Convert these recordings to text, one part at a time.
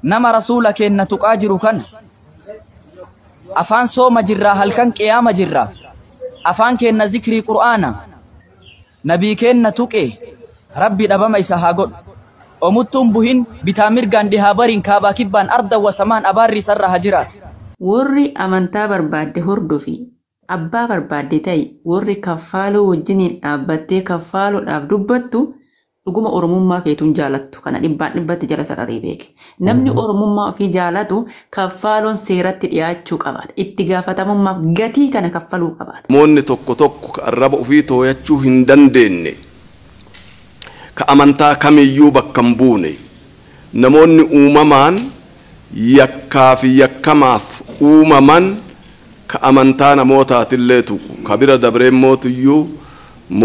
nama rasuula keenna tuqaa jiru kana afaan sooma jirraa halkan qiyaama jirraa afaan keenna zikrii qur'aana nabii keenna tuqee rabbi dhabama isa haa godhu omuttuun buhin bitaa mirgaan dhihaa bariin kaabaa kibbaan arda wasamaan abaarri sarra haa jiraatu. Warri amantaa barbaadde hordofi abbaa barbaadde ta'i warri kaffaaloo wajjiniin dhaabbattee kaffaaloodhaaf dubbattu dhuguma oromummaa keetuun jaalattu kana dhibbatti jala sararii beeke. Namni oromummaa ofii jaalatu kaffaaloon seeratti dhiyaachuu qabaata. Itti gaafatamummaaf gatii kana kaffaluu qabaata. Moonni tokko arraba ofii tooyachuu hin dandeenye ka amantaa kamiyyuu bakka hin buune namoonni uumamaan yakkaa fi yakkamaaf uumaman ka amantaa namootaatiillee tuqu ka bira dabreen mootiyyuu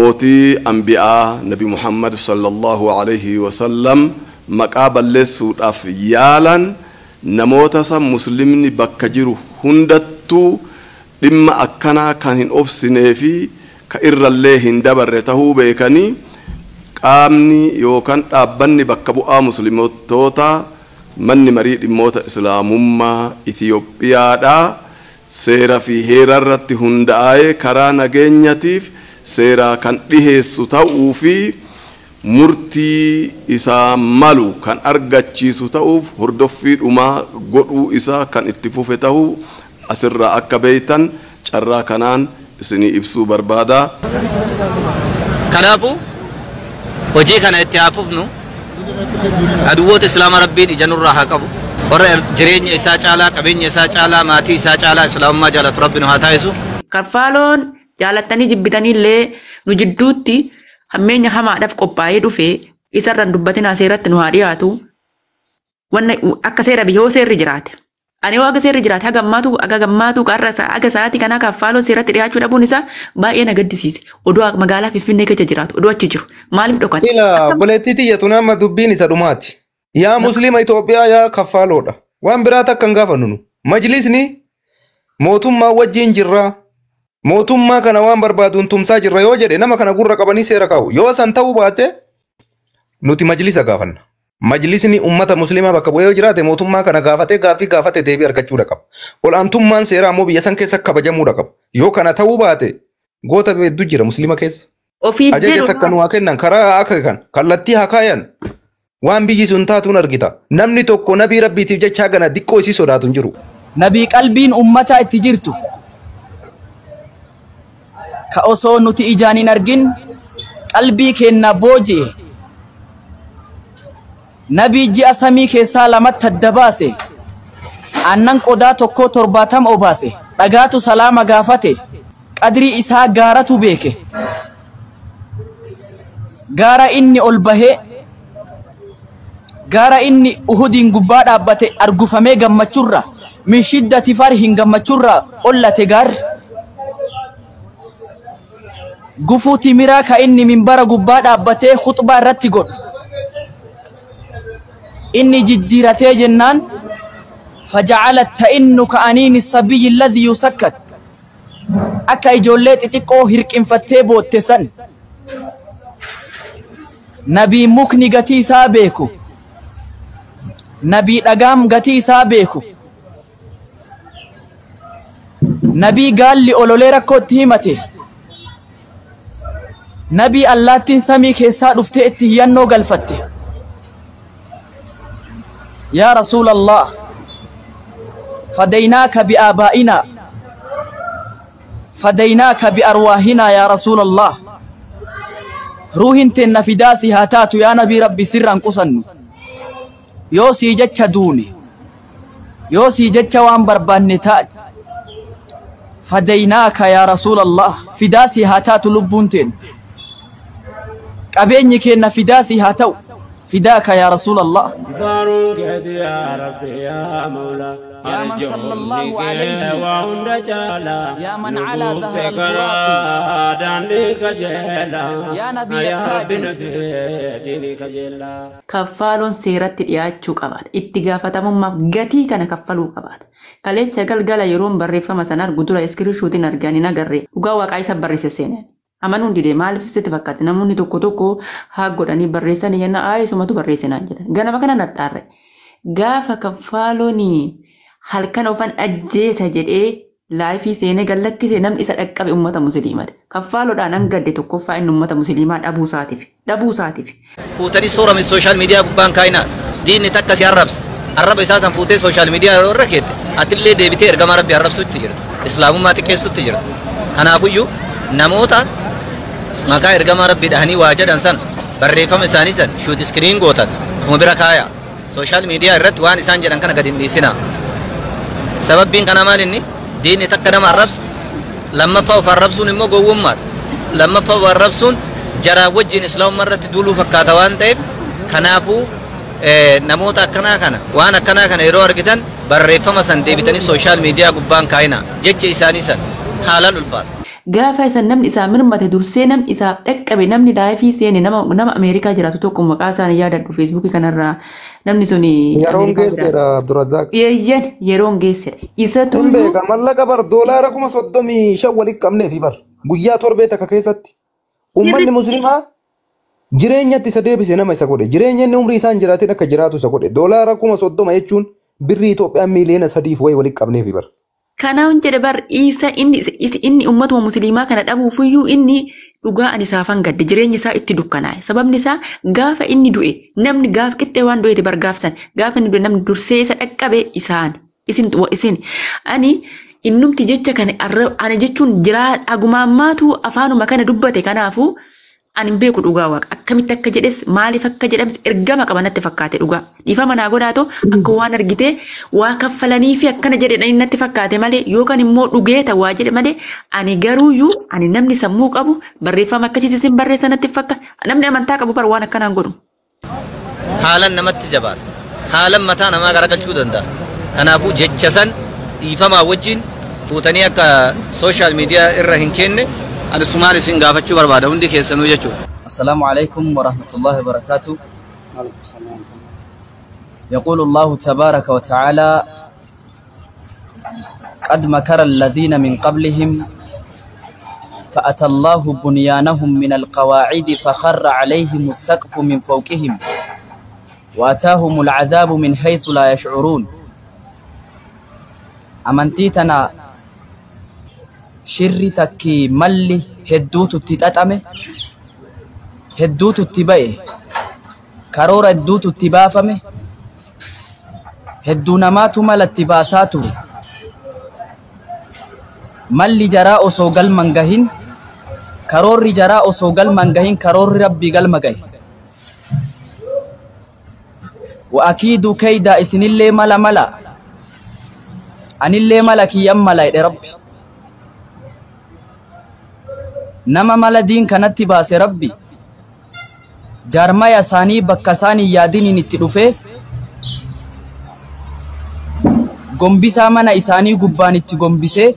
mootii anbiyaa nabi Muhammad sallallahu alaihi wasallam maqaa balleessuudhaaf yaalan namoota san muslimni bakka jiru hundattuu dhimma akkanaa kan hin obsinee fi ka irrallee hin dabarre tahuu beekanii qaamni yookaan dhaabbanni bakka bu'aa muslimootaa manni marii dhimmoota islaamummaa Itiyoophiyaadhaa seera fi heera irratti hundaa'ee karaa nageenyatiif seeraa kan dhiheessu ta'uu fi murtii isaa malu kan argachiisu ta'uuf hordoffii dhumaa godhuu isaa kan itti fufe ta'uu asirraa akka beeytan carraa kanaan isinii ibsuu barbaada. Kanaafuu hojii kana itti haafufnu aduwwoota islaama rabbiin ija nurraa haa qabu. Warra jireenya isaa caalaa qabeenya isaa caalaa maatii isaa caalaa islaamummaa jaalatu rabbi nu haa taasisu. Kaffaaloon jaalattanii jibbitaniillee nu jidduutti hammeenya hamaadhaaf qophaa'ee dhufee isarraan dubbatinaa seeratti nu haa dhiyaatu. Akka seera biyyoo seerri jiraate. Ani waaqa seerri jiraate haga gammaatu qarra aga sa'aatii kana kaffaaloo seeratti dhiyaachuu dhabuun isaa baay'ee na gaddisiise. Odoo magaalaa Finfinnee keessa jiraatu odoo achi jiru maaliif dhokate? Ila buleetti xiyyatu nama dubbiin isa dhumaati. Yaa muslima Itoophiyaa yaa kaffaaloodha. Waan biraa takka hin gaafannu. Majlisni mootummaa wajjin jirra. Mootummaa kana waan barbaaduun tumsaa jirra yoo jedhe nama kana gurra qabanii seera kaa'u. Yoo san ta'uu baate nuti majlisa gaafanna. Majlisni ummata muslimaa bakka bu'ee yoo jiraate mootummaa kana gaafate deebii argachuudha qaba. Olaantummaan seeraa immoo biyya san keessa kabajamuudha qaba. Yoo kana ta'uu baate goota hedduu jira muslima keessa. Ajaja takka nu haa kennan karaa akka kan kallattii haa kaayan. Waan biyyi sun taatuun argita. Namni tokko nabii rabbiitiif jecha gana diqqoo isii sodaatu hin jiru. Nabii qalbiin ummataa itti jirtu ka osoo nuti ijaan hin argin qalbii keenna booji'e. Nabii ji'a samii keessaa lamatti adda baase. Aannan qodaa tokko 70 obaase. Dhagaatu salaama gaafate. Qadrii isaa gaaratu beeke. Gaara inni ol bahee gaara inni Uhudiin gubbaa dhaabbate argufamee gammachurra min shiddati farhin gammachurra ollate gaarri. Gufuu timiraa ka inni minbara gubbaa dhaabbatee khutbaa irratti godhu. إني جديرتي جنان فجعلت تئن كأنين الصبي الذي يسكت أكا إجوليت تقو هرك انفتيبو التسن نبي مكني قتي سابيكو نبي أقام قتي سابيكو نبي قال لي أولولي ركو تيمتي نبي الله تنسمي كيسا رفتي اتهيانو قلفتي يا رسول الله فديناك بآبائنا فديناك بأرواحنا يا رسول الله روح انتن فداسي هاتاتو يا نبي ربي سرا قصن يوسي جتش دوني يوسي جتش وان بربان تاج فديناك يا رسول الله فداسي هاتاتو لبونتين قبيني كينا فداسي هاتو فداك يا رسول الله يا ربي يا مولا يا من صلى الله عليه يا من على ظهر الفراق يا نبي التاج كفالون سيرت dhiyaachuu qabaata itti gaafatamummaaf gatii kana kaffaluu qabaata kalecha galgala yeroon barreeffama sanar gudura iskiriishuutiin arganii nagarree dhugaa waaqaa isa barreesse seenan amanuun didee maaliif sitti fakkaate namoonni tokko haa godhanii barreessan yenna aayisumatu barreessinaan jedhan ganama kana naxxaarre gaafa kaffaalonii halkan ofan ajjeesa jedhee laayifii seenee gallakkise namni isa dhaqqabe ummata musliimaati. Kaffaaloodhaan hangadde tokkoffaa inni ummata musliimaa dhabuu isaatiif. Fuutanii soorame sooshaal miidiyaa gubbaan kaayinaa diinni takka si arrabsa. Arraba isaa san fuutee sooshaal miidiyaa irra keette atillee deebitee ergama rabbi arrabsuutti jirta. Islaamummaa xiqqeessuutti jirta. Kanaafuyyuu namoota maqaa ergama rabbi dhahanii waa jedhan san barreeffama isaanii san shuut iskiriin gootan kuma bira kaaya. Sooshaal miidiyaa irratti waan isaan jedhan kana gadi hin dhiisinaa. Sababbiin kana maal inni diinni takka nama arrabsa lammaffaa of arrabsuun immoo gowwummaadha. Lammaffaa of arrabsuun jaraa wajjin islaamummaa irratti duuluu fakkaata waan ta'eef kanaafuu namoota akkanaa kana waan akkanaa kana yeroo argitan barreeffama san deebitanii sooshaal miidiyaa gubbaan kaayinaa jecha isaanii san haalaan ulfaata. Gaafa isan namni isaa mirmate dursee namni isaa dhaqqabe namni laayifii seene nama Ameerikaa jiraatu tokko maqaa isaanii yaadadhu feesbuukii kanarraa namni sun yeroon geessedha Abdurazaaq. Yeroon geessedha. Isa Tun beeka mallaqa bar doolaara 35 walitti qabneefi bar guyyaa torbee takka keessatti ummanni musliimaa jireenyatti isa deebise nama isa godhe jireenya inni umrii isaan jiraatin akka jiraatu isa godhe doolaara 30 jechuun birrii Itoophiyaa miiliyoona 3 walitti qabneefi bar. Kanaafun jedhe bar isa inni ummatuma musliimaa kana dhabuufiyyuu inni dhugaa ani isaafan gadde jireenya isaa itti dukkanaa'e. Sababni isaa gaafa inni du'e namni gaaf qixxee waan du'eeti bar gaafsan gaafa inni du'e namni dursee isa dhaqqabe isin ani innumti jecha kana ani jechuun jiraa agumaammaatu afaanuma kana dubbate kanaafuu ani beeku dhugaa waaqa akkamitti akka jedhes maaliif akka jedhames ergama qabanatti fakkaate dhugaa dhiifama naa godhaato akka waan argite waa kaffalanii fi akkana jedhedhanii natti fakkaate malee yookaan immoo dhugeeta waa jedhe malee ani garuuyyuu ani namni sammuu qabu barreeffama akkasiitis hin barreessa natti fakkaata namni amantaa qabu bar waan akkanaan godhu. Haalan namatti jabaata. Haalan mataa namaa garagalchuu danda'a. Kanaafuu jecha san dhiifamaa wajjin fuutanii akka sooshaal miidiyaa irra hin kenne أنا سمعني سنجا فتشو بربادة وندي كيس نوجتشو. السلام عليكم ورحمة الله وبركاته. يقول الله تبارك وتعالى قد مكر الذين من قبلهم فأتى الله بنيانهم من القواعد فخر عليهم السقف من فوقهم وأتاهم العذاب من حيث لا يشعرون. أمنتيتنا shirri takki malli hedduutu itti xaxame hedduutu itti ba'e karoora hedduutu itti baafame hedduu namaatu mala itti baasaa ture malli jaraa osoo galman gahin karoorri jaraa osoo galman gahin karoorri rabbii galma gahe wa akiidu kayda isinillee mala anillee mala kiyyan mala jedhe rabbi nama mala diin kanatti baase rabbi jaarmaya isaanii bakka isaanii yaadiniin itti dhufe gombisaa mana isaanii gubbaan itti gombisee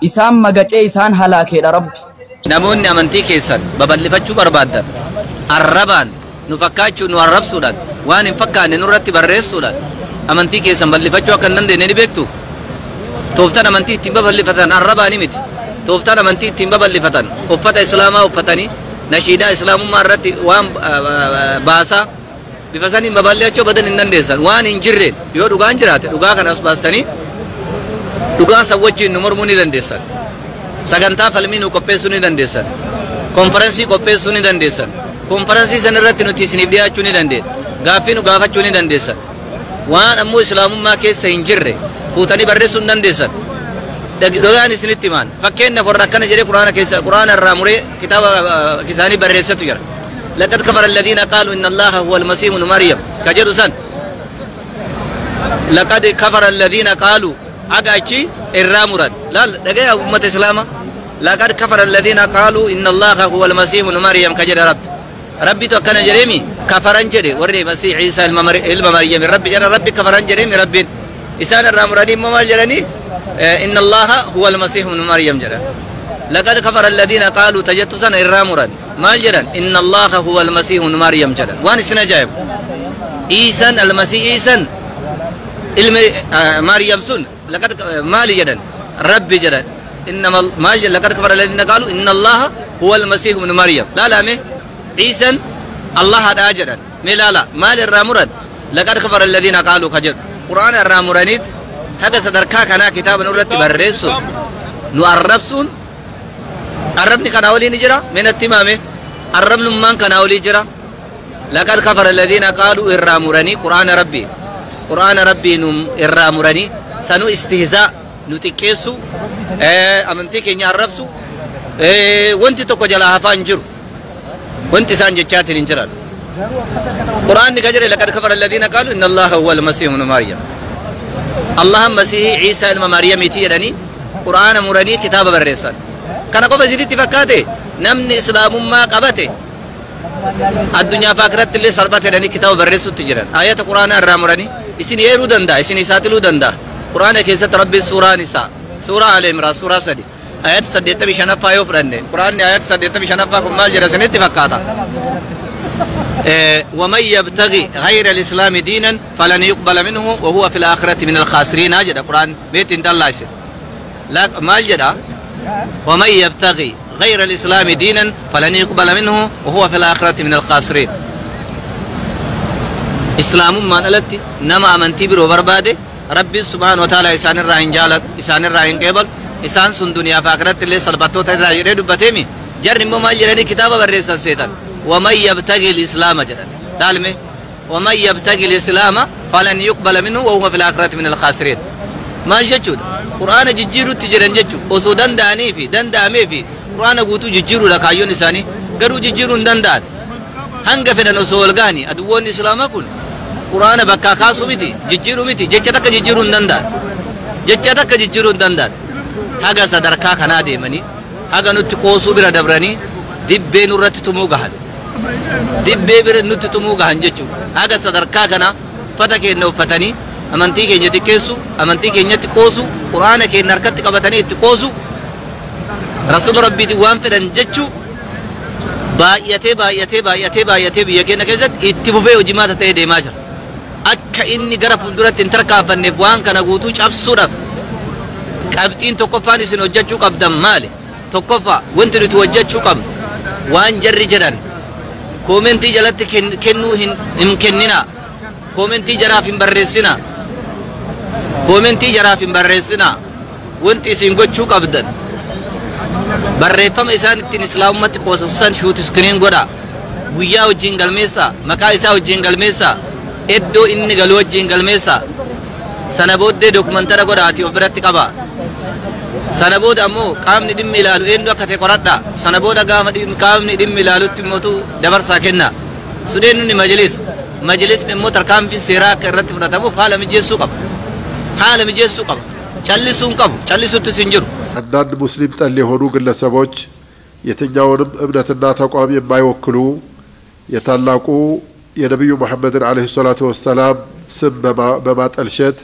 isaan magacee isaan halaakeedha rabbi. Namoonni amantii keessan babal'ifachuu barbaadan arrabaan nu fakkaachuu nu arrabsuudhaan waan hin fakkaanne nurratti barreessuudhaan amantii keessan bal'ifachuu akka hin dandeenye ni beektu. Tooftaan amantii ittiin babal'ifatan arrabaani miti. Tooftaan amantii ittiin babal'ifatan uffata islaamaa uffatanii nashiidaa islaamummaa irratti waan baasaa bifa saniin babal'ifachuu badan hin dandeessan waan hin jirreen yoo dhugaan jiraate dhugaa kana as baastanii dhugaan san wajjin nu mormuu ni dandeessan. Sagantaa falmii nu qopheessuu ni dandeessan. Konferensii qopheessuu ni dandeessan. Konferensii san irratti nuti isiniif dhiyaachuu ni dandeenya. Gaaffii nu gaafachuu ni dandeessan. Waan ammoo islaamummaa keessa hin jirre fuutanii barreessuu hin dandeessan. Dhugaan isinitti himaan. Fakkeenyaaf warra akkana jedhee quraana irraa muree kitaaba isaanii barreessatu jira. لقد كفر الذين قالوا إن الله هو المسيح ابن مريم كجدوا سن. لقد كفر الذين قالوا أجاچي الرامران لا دقيقة أمة الإسلام لقد كفر الذين قالوا إن الله هو المسيح ابن مريم كجد ربي تو كان جريمي كفران جري وري مسيح عيسى المريم ربي جرى ربي كفران جريمي ربي إسان الرامراني ما جرني إن الله هو المسيح ابن مريم جرى لقد كفر الذين قالوا تجتسا الرامران ما جرى إن الله هو المسيح ابن مريم جرى وان سنة جايب عيسى المسيح عيسى مريم سن لقد مالي جدا ربي جدا إنما ما لقد كفر الذين قالوا إن الله هو المسيح ابن مريم لا لا مي عيسى الله هذا جدا ملالا مال الرامرد لقد كفر الذين قالوا كجر قرآن الرامرانيت هذا صدركا كنا كتاب نورت بريسون نعربسون عربني كان أولي نجرا من التمامه عرب نمان كان أولي جرا لقد كفر الذين قالوا الرامراني قرآن ربي نم الرامراني سنو استهزاء نتكيسو أمنتي كني عربسو وانت تكو جلا هفانجر وانت سانجتشات نجرا قرآن نكجر لقد كفر الذين قالوا إن الله هو المسيح ابن مريم الله مسيح عيسى ابن مريم يتيرني قرآن مراني كتاب بريسان كان قبل زيد فكاته نمني إسلام ما قبته الدنيا فاكرت اللي صربته لني كتاب بريسو تجران آيات قرآن الرامراني إسني يرو دندا إسني ساتلو دندا قرآن كيسة ربي سورة نساء سورة آل عمران سورة سدي آيات سديت بشنفا يوفرني قرآن آيات سديت بشنفا كمال جرسني تفكاتا ومن يبتغي غير الإسلام دينا فلن يقبل منه وهو في الآخرة من الخاسرين أجد القرآن بيت انت الله يسير لا ما جدا ومن يبتغي غير الإسلام دينا فلن يقبل منه وهو في الآخرة من الخاسرين إسلام ما نلتي نما أمنتي برو برباده ربي سبحانه وتعالى إسان الرائن جالت إسان الرائن قبل إسان سن دنيا فاكرت اللي صلبتو تدري دبتيمي جرم ما جرني كتابة بريسا سيدان ومن يبتغي الإسلام جدا دالمي ومن يبتغي الإسلام فلن يقبل منه وهو في الآخرة من الخاسرين ما جتشود قرآن ججيرو تجرن جتشو وسو دنداني في دندامي في قرآن قوتو ججيرو لكايون إساني قرو ججيرو دندان هنگا فدن وسولغاني أدوون إسلام أكون قرآن بكا خاصو متي ججيرو متي جتشتك ججيرو دندان جتشتك ججيرو دندان هاگا صدركا كنا ديماني هاگا نتقوسو برا دبراني دبي نورت تموغهن دبي بر نت تموغهن جتشو هاگا صدركا كنا فتاكي نو فتاني أمانتي كي نيتي كيسو أمانتي كي نيتي كوسو قرآن كي نركت كبتاني تكوسو رسول ربي دوام فدن جتشو بايته بيكينا كيزت اتفوفي وجماعة تيدي ماجر أكا إني غرف الدورة انتركا فالنبوان كان قوتو شابسو رف كابتين توقفاني سنو جتشو قبدا مالي توقفا وانتو توجتشو قبد وان جري جران كومنتي جلت كنو امكننا كومنتي جراف برسنا كومنتي جراف برسنا وانتي سنغوتشو قبدا بريفم إسان التين إسلام مت قوسسان شوت سكرين غدا ويا وجينغال ميسا مكا إسا وجينغال ميسا إدو إني غلو وجينغال ميسا سنبود دي دوكمنتر غدا آتي وبرت كبا سنبود أمو قام ندم ميلالو إندو كتي قردا سنبود قام ندم ميلالو تموتو دبر ساكننا سودين مجلس نمو تركام في سيراك الرتب نتمو فعلا مجيسو قب چلسون تسنجر አንዳንድ ሙስሊም ጠል የሆኑ ግለሰቦች የትኛውንም እምነትና ተቋም የማይወክሉ የታላቁ የነብዩ መሐመድን አለይሂ ሰላቱ ወሰላም ስም በማጠልሸት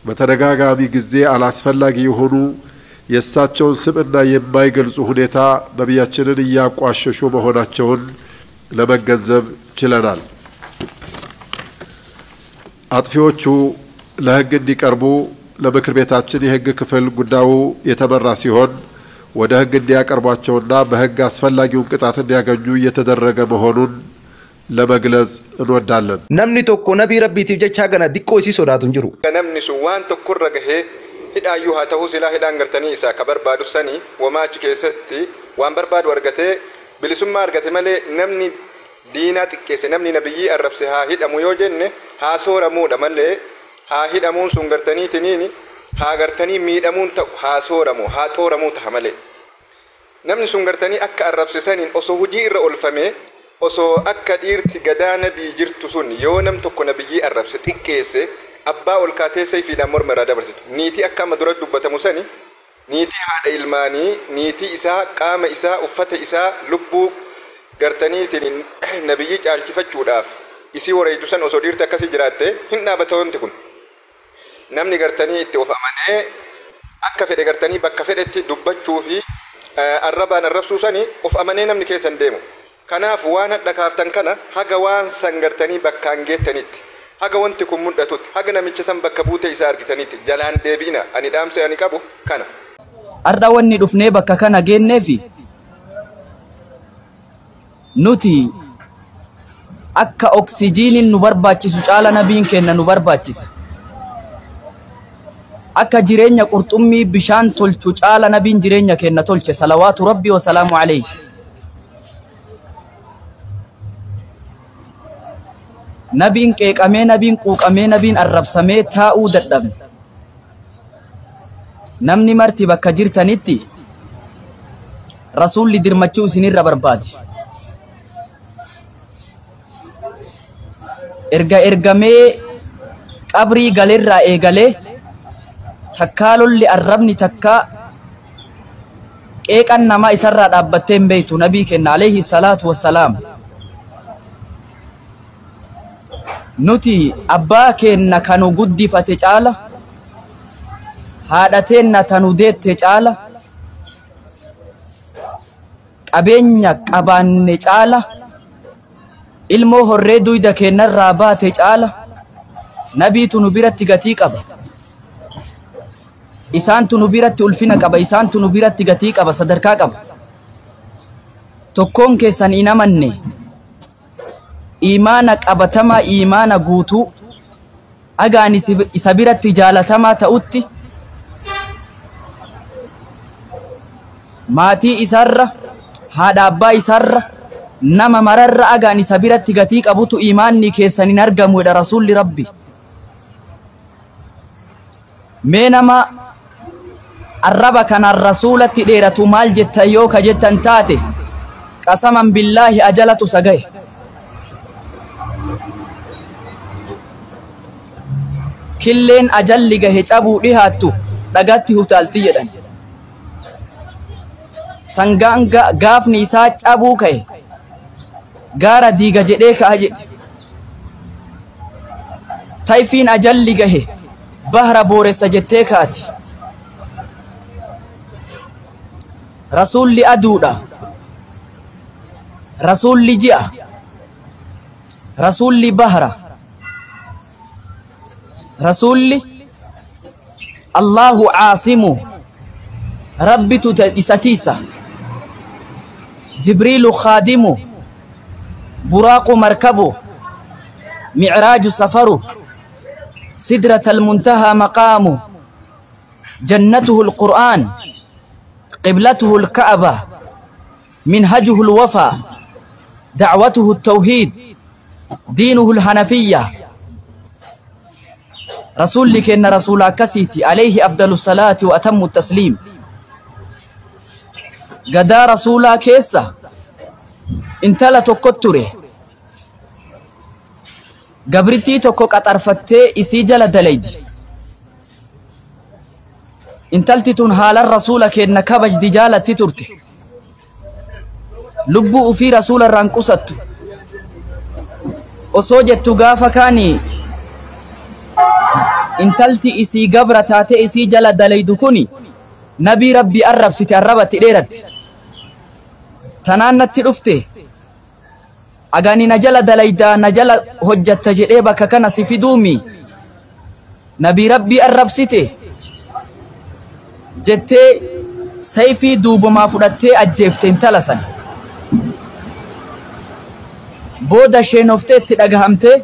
በተደጋጋሚ ጊዜ አላስፈላጊ የሆኑ የእሳቸውን ስምና የማይገልጹ ሁኔታ ነብያችንን እያቋሸሹ መሆናቸውን ለመገንዘብ ችለናል። አጥፊዎቹ ለህግ እንዲቀርቡ ለምክር ቤታችን የህግ ክፍል ጉዳዩ የተመራ ሲሆን ወደ ህግ እንዲያቀርቧቸውና በህግ አስፈላጊውን ቅጣት እንዲያገኙ እየተደረገ መሆኑን ለመግለጽ እንወዳለን። namni tokko nabii rabbiitiif jecha gana diqqoo isii sodaatu jiru. namni sun waan tokkorra gahee hidhaayyuu haa ta'uu silaa hidhaan gartanii isaa ka barbaadu sanii wamaachi keessatti waan barbaadu argatee bilisummaa argate malee namni diinaa xiqqeesse namni nabiyyii arrabse haa hidhamu yoo jenne haa sooramuudha malee haa hidhamuun sun gartanii tiniini haa gartanii miidhamuun ta'u haa sooramu haa xooramuu ta'a malee namni sun gartanii akka arrabsisaniin osoo hujii irra olfamee osoo akka dhiirti gadaa nabii jirtu sun yoo nam tokko nabiyyii arrabse xiqqeesse abbaa ol kaatee sayfiidhaan morma irraa dabarsitu niitii akka amma dura dubbatamu sani niitii haadha ilmaanii niitii isaa qaama isaa uffata isaa lubbuu gartaniitiin nabiyyii caalchifachuudhaaf isii wareeju san osoo dhiirti akkasii jiraatte hin dhaabata wanti kun namni gartanii itti of amanee akka fedhe gartanii bakka fedhetti dubbachuu fi arrabaan arrabsuu sanii of amanee namni keessan deemu kanaaf waan hadha kaaftan kana haga waan san gartanii bakkaan geettanitti haga wanti kun mul'atutti haga namicha san bakka buutee isaa argitanitti jalaan deebiina ani dhaamsa ani qabu kana arda wanni dhufnee bakka kana geenneefi nuti akka oksijiiniin nu barbaachisu caala nabiin kenna nu barbaachisa. Akka jireenya qurxummii bishaan tolchu caala nabiin jireenya kenna tolche salawaatu rabbi wa salaamu alayhi. Nabiin qeeqamee, nabiin quuqamee, nabiin arrabsamee taa'uu dadhabne. Namni marti bakka jirtanitti rasuulli dirmachuu isinirra barbaade. Ergamee qabrii galirraa eegalee takkaa lolli arrabni takkaa qeeqan namaa isarraa dhaabbattee hin beektu nabii kenna alayhi salaatu wassalaam. Nuti abbaa keenna kanu guddifate caala, haadha teenna tanu deette caala, qabeenya qabaanne caala, ilmoo horree duyda keennarraa baate caala nabiitu nu biratti gatii qaba. Isaantu nu biratti ulfina qaba, isaantu nu biratti gatii qaba, sadarkaa qaba. Tokkoon keessan hin amanne iimaana qabatamaa, iimaana guutuu agaan isa biratti jaalatamaa ta'utti maatii isarra, haadha abbaa isarra, nama mararra agaan isa biratti gatii qabutu iimaanni keessan hin argamu jedha rasuulli rabbi. Mee nama arraba kanaan rasuulatti dheeratu maal jettan yoo ka jettan taate qasaman billaahi ajalatu sagaye. Killeen ajalli gahe cabuu dhihaattu dhagatti hutaalti jedhan. Sangaan gaafni isaa cabuu ka'e gaara diiga jedhee ka'a jedhe. Tayfiin ajalli gahe bahra booressa jettee kaati. Rasuulli aduudha, rasuulli ji'a, rasuulli bahra, rasuulli Allahu caasimu, rabbitu isatiisa, jibriilu khaadimu, buraaqu markabu, micraaju safaru, sidrata almuntahaa maqaamu, jannatuhu alqur'aan, قبلته الكعبة، منهجه الوفا، دعوته التوحيد، دينه الحنفية. رسول لك إن رسول كسيتي عليه أفضل الصلاة وأتم التسليم. قدا رسول كيسة انتلا تقتره قبرتي تقوك أترفتي إسيجل دليد انتلتي تنهال الرسول كأن كبج دجالة تترته لبو في رسول الرنقصت وصوجت تقاف كاني انتلتي إسي قبرة تاتي إسي جل دليدكني نبي ربي أرب ستربت إليرت تنانت تلفته أغاني نجل دليدا نجل هجت تجريبك كان سفدومي نبي ربي أرب سته jettee sayfii duubamaa fudhattee ajjeefte intala san. Booda sheenoftee itti dhagahamtee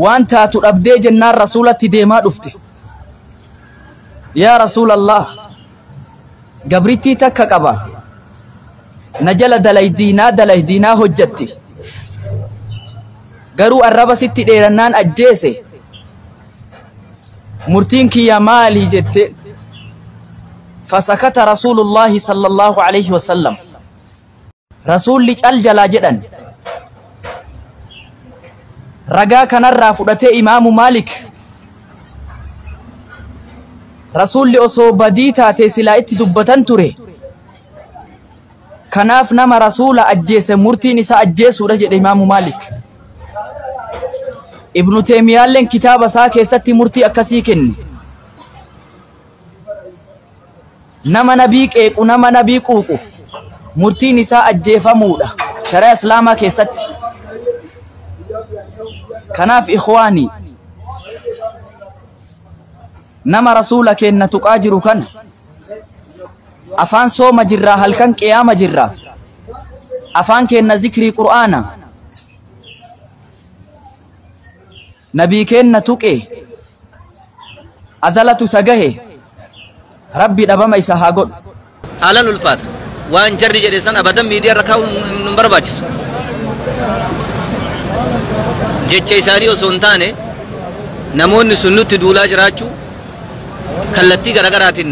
waan taatu dhabdee jennaan rasuulatti deemaa dhufte. Yaa Rasuulallah, gabrittii takka qaba. Na jala dalaydiinaa hojjatti. Garuu arraba sitti dheerannaan ajjeese. Murtiin kiyya maalii jette. فسكت رسول الله صلى الله عليه وسلم. رسول لجل جلا جدا رجا كان الرافضة إمام مالك رسول لأصو بديتا تسلا اتدبتن تري كناف نما رسول أجيس مرتي نساء أجيس رجل إمام مالك. ابن تيمية لن كتاب ساكي ستي مرتي أكسيكن nama nabii qeequ nama nabii quuqu murtiin isaa ajjeefamuudha sharaa islaamaa keessatti. Kanaaf ikhwaani nama rasuula keenna tuqaa jiru kana afaan sooma jirraa halkan qiyaama jirraa afaan keenna zikrii qur'aana نبي كين نتوكي أزلت سجاه ربي دبما يسهاقون على الفات وان جري جريسان أبدا ميديا ركاو نمبرباجس جيتشي ساري وسونتاني نمون سنو تدولا جراچو كالتي غرغراتين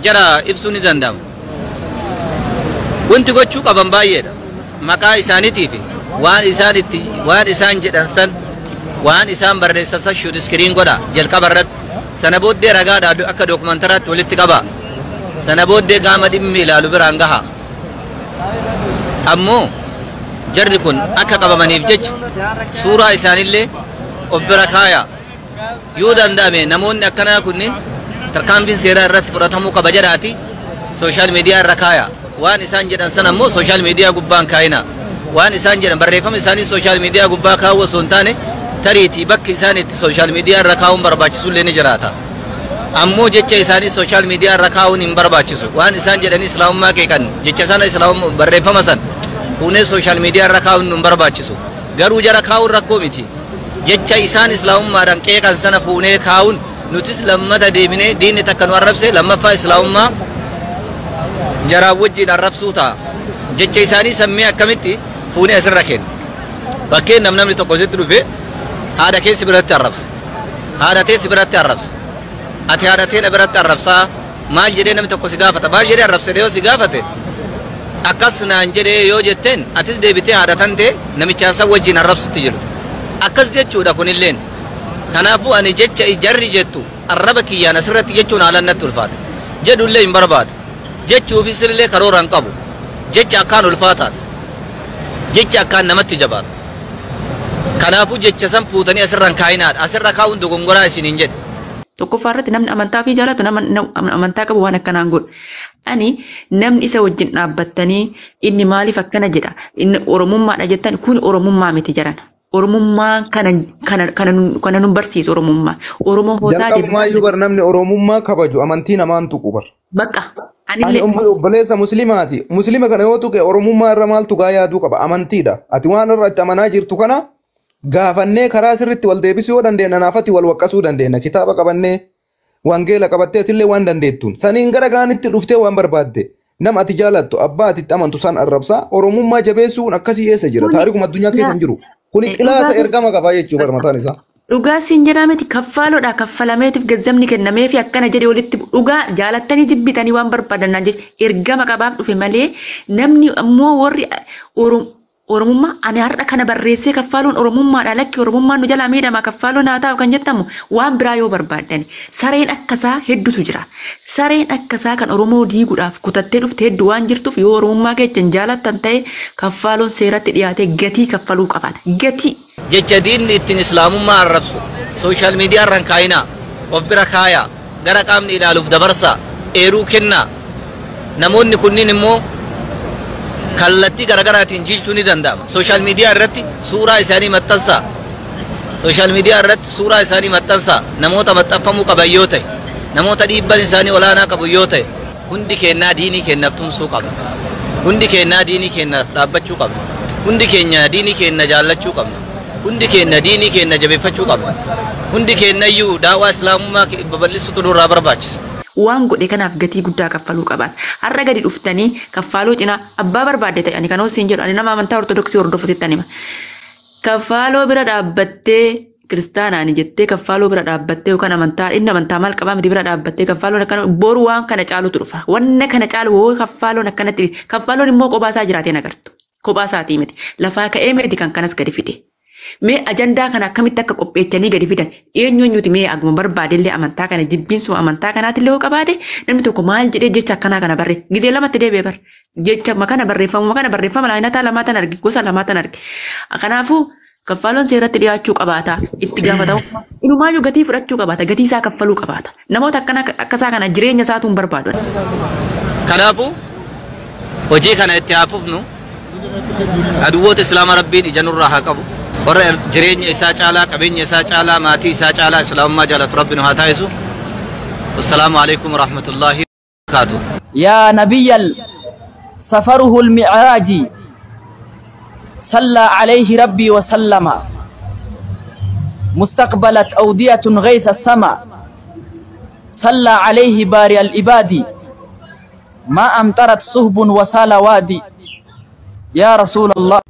جرا إبسوني دندام وانت قوچو قبن بايدا مكا إساني تيفي وان إسان جدنسان وان إسان برنساسا شود سكرين قدا جلقا برد سنبود دي رغا دادو أكا دوكمانترات ولت قبا سنبود دي قامد إمي لالو برانغها أمو جرد كن أكا قبا منيف جج سورة إسان اللي أبركايا يودان دامي نمون أكنا كنين تركان فين سيرا الرت فرطمو كبجراتي سوشال ميديا الركايا وان إسان جدن سنمو سوشال ميديا قبان كاينا وان إسان جدن بريفم إساني سوشال ميديا قبان كاو سونتاني تريتي بك إساني سوشال ميديا الركاو برباچسو لين جراتا أمو جيتش إساني سوشال ميديا الركاو نم برباچسو وان إسان جدن إسلام ما كيكن جيتش سان إسلام بريفم سن فوني سوشال ميديا الركاو نم برباچسو غرو جرا كاو ركو ميتي جيتش إسان إسلام ما ران كيكن سن فوني كاون نوتس لما تديبني دين تكن وربسه لما فا إسلام ما جرا وجه الربسو تا جيتش إساني سمي أكمتي فوني أسر ركين بكين نمنم لتقوزت رفي هذا كيس برات الربس هذا تيس برات الربس أتي هذا تين برات الربسا ما جري نم تقوس سقافة ما جري الربس ليه سقافة أكسنا نجري يو جتين أتيس ديبتي هذا تنتي نمي تشاسا وجه الربس تجرد أكس جتشو دا كون اللين كنافو أني جتش إجري جتو الربكي أنا سرت جتشو على النت الفات جدو اللي برباد جتشو في سر اللي كرور انقبو جتش أكان الفاتات جتش أكان نمت جبات كنافو جتش سنفوتني أسرن كائنات أسرن كاون دوغونغورا سنين جد tokkoffaa irratti namni amantaa fi jaalatu nama amantaa qabu waan akkanaan godhu. Ani namni isa wajjin dhaabbattanii inni maaliif akkana jedha inni oromummaadha jettan kun oromummaa miti jedhan. Oromummaa kana nun barsiisu oromummaa. Oromoo hootaa deemu. Jalqabumaa iyyuu bar namni oromummaa kabaju amantii namaan tuqu bar. Bakka. Ani obboleessa musliimaati. Musliima kana yoo tuqe oromummaa irra maaltu gaa yaaduu qaba amantiidha. Ati waan irra itti amanaa jirtu kana gaafannee karaa sirriitti wal deebisuu yoo dandeenya naafatti wal waqqasuu dandeenya kitaaba qabannee wangeela qabattee atillee waan dandeettuun saniin gara gaanitti dhuftee waan barbaadde nama ati jaalattu abbaa atitti amantu san arrabsaa oromummaa jabeessuun akkasii eessa jira taarikuma addunyaa keessa hin jiru kuni xilaata ergama qabaa jechuu barmataan isaa. Dhugaa siin jedhameti kaffaaloodha kaffalameetiif gazzamni kennamee fi akkana jedhee walitti dhugaa jaalattanii jibbitanii waan barbaadannan jechuudha ergama qabaaf dhufe malee namni ammoo warri oromummaa ani har'a kana barreessee kaffaaluun oromummaadha lakki oromummaan nu jalaa miidhama kaffaaluun haa ta'u kan jettamu waan biraa yoo barbaadani sareen akkasaa hedduutu jira sareen akkasaa kan oromoo diiguudhaaf kutattee dhufte hedduu waan jirtuuf yoo oromummaa keechan jaalattan ta'e kaffaaluun seeratti dhiyaatee gatii kaffaluu qabaata gatii. Jecha diinni ittiin islaamummaa arrabsu sooshaal miidiyaa irraan kaayinaa of bira kaayaa gara qaamni ilaaluuf dabarsaa eeruu kennaa namoonni kunniin immoo kallattii garaagaraatiin jilchuu ni danda'ama. Sooshaal miidiyaa irratti suuraa isaanii maxxansaa. Sooshaal miidiyaa irratti suuraa isaanii maxxansaa namoota maxxanfamuu qaban yoo ta'e namoota dhiibban isaanii olaanaa qabu yoo ta'e hundi keenyaa diinii keenyaaf tumsuu qabna. Hundi keenyaa diinii keenyaaf dhaabbachuu qabna. Hundi keenya diinii keenya jaallachuu qabna. Hundi keenya diinii keenya jabeeffachuu qabna. Hundi keenya iyyuu daawaa islaamummaa babal'isuutu nurraa barbaachisa. Waan godhe kanaaf gatii guddaa kaffaluu qaban. Har'a gadi dhuftanii kaffaluu cinaa abbaa barbaadde ta'anii kan hoosiin jedhu ani nama amantaa ortodoksii hordofu sittan hima. Kaffaloo bira dhaabbattee kiristaanaani jettee kaffaloo bira dhaabbattee yookaan amantaa inni amantaa maal qabaa miti bira dhaabbattee kaffaloon akkana boru waan kana caalutu dhufa. Wanna kana caalu hoo kaffaloon akkanatti kaffaloon immoo kophaa isaa jiraatee nagartu. Kophaa isaatii miti. Lafaa ka'ee miti kan kanas gadi fide. Mee ajandaa kana akkamitti akka qopheechanii gadi fidan eenyuuti mee aguma barbaadellee amantaa kana jibbiinsuma amantaa kanaatillee yoo qabaate namni tokko maal jedhee jecha akkanaa kana barree gizee lamatti deebi'ee bar jecha makana barreeffama laayinataa lamaatan arge gosa lamaatan arge kanaafuu kaffaloon seeratti dhiyaachuu qabaata itti gaafatamummaa inumaayyuu gatii fudhachuu qabaata gatii isaa kaffaluu qabaata namoota akkasaa kana jireenya isaatuun barbaadu. Kanaafuu hojii kana itti haafufnu aduwwoota islaama rabbiin ija nurraa haa qabu. warra jireenya isaa caalaa qabeenya isaa caalaa maatii isaa caalaa islaamummaa jaalatu rabbiin haa taasisu. Wassalaamu alaikum warahmatullahi wabarakatuh. يا نبي سفره المعراج صلى عليه ربي وسلم مستقبلت أودية غيث السماء صلى عليه بارئ الإباد ما أمطرت صهب وسال وادي يا رسول الله